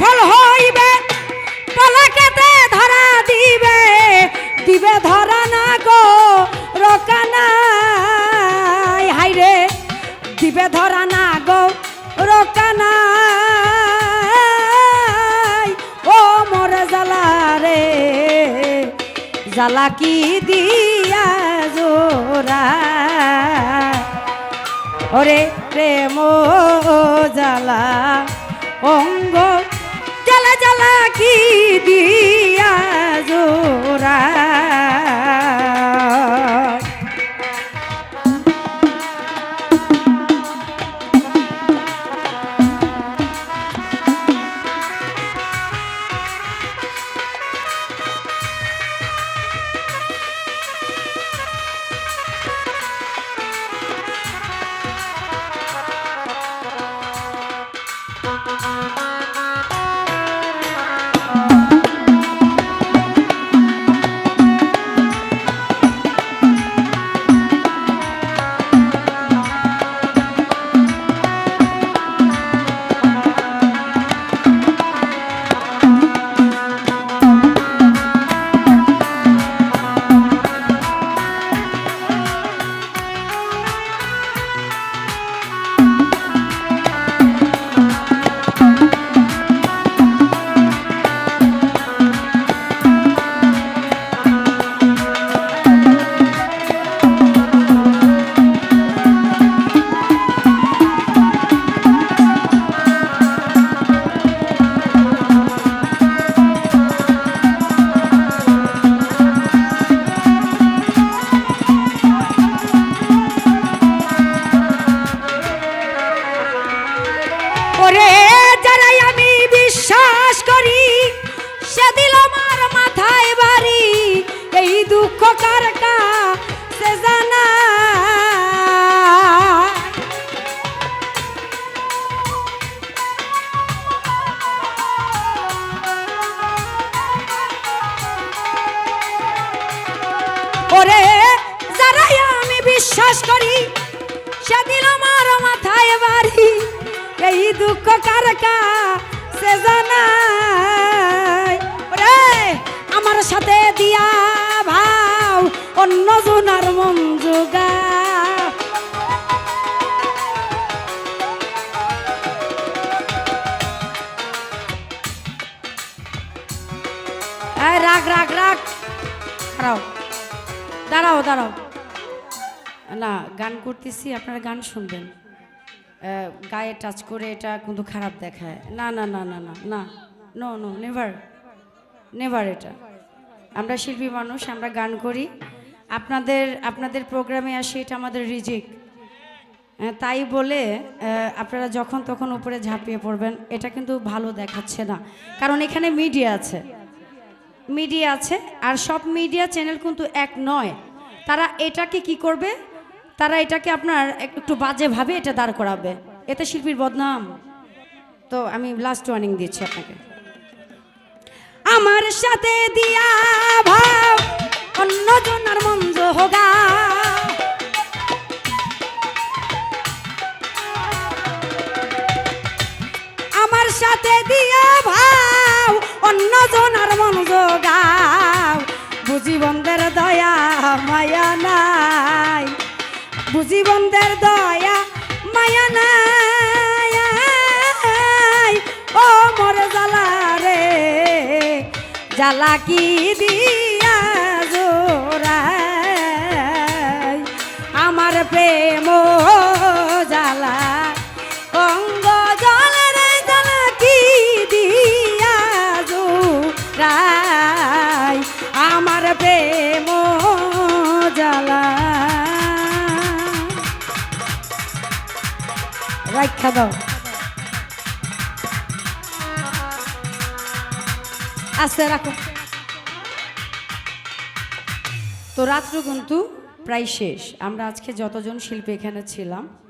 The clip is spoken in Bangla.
ফল হইবে পলকেতে ধরা দিবে দিবে ধরা না গো রকানাই হাইরে দিবে ধরা না গো রকানাই ও মোর জ্বালা রে জ্বালা কি দিয়া জোরা ওরে প্রেম জ্বালা অঙ্গ জ্বালা জ্বালা কি দিয়া জোরা ওরে যারাই আমি বিশ্বাস করি সেদিন আমার মাথায় বাড়ি এই দুঃখ কার কাছে জানাই ওরে আমার সাথে দিয়া ভাও অন্য জনার মন জোগা রাগ রাগ রাগ খারাপ দাঁড়াও দাঁড়াও না গান করতেছি আপনারা গান শুনবেন গায়ে টাচ করে এটা কিন্তু খারাপ দেখায় না না না না না না নো নো নেভার নেভার এটা আমরা শিল্পী মানুষ আমরা গান করি আপনাদের প্রোগ্রামে আসে এটা আমাদের রিজিক তাই বলে আপনারা যখন তখন উপরে ঝাঁপিয়ে পড়বেন এটা কিন্তু ভালো দেখাচ্ছে না কারণ এখানে মিডিয়া আছে আর সব মিডিয়া চ্যানেল কিন্তু এক নয় তারা এটাকে কি করবে তারা এটাকে আপনার একটু বাজেভাবে এটা দাঁড় করাবে এতে শিল্পীর বদনাম তো আমি লাস্ট ওয়ার্নিং দিচ্ছি আপনাকে আমার সাথে দিয়া ভাব অন্য জনার মন হোগা আমার সাথে দিয়া ভাব অন্য জনার মন যোগাও বুঝি বন্ধের দয়া মায়া নাই বুঝি বন্ধের দয়া মায়া নাই ও মোর জ্বালা রে জ্বালা কি দিয়া জোড়াই আমার প্রেম জ্বালা অঙ্গ জলের জ্বালা কি দিয়া জোড়াই আমার প্রেম জ্বালা রাখা দাও আস্তে রাখো তো রাত্র কিন্তু প্রায় শেষ আমরা আজকে যতজন শিল্পী এখানে ছিলাম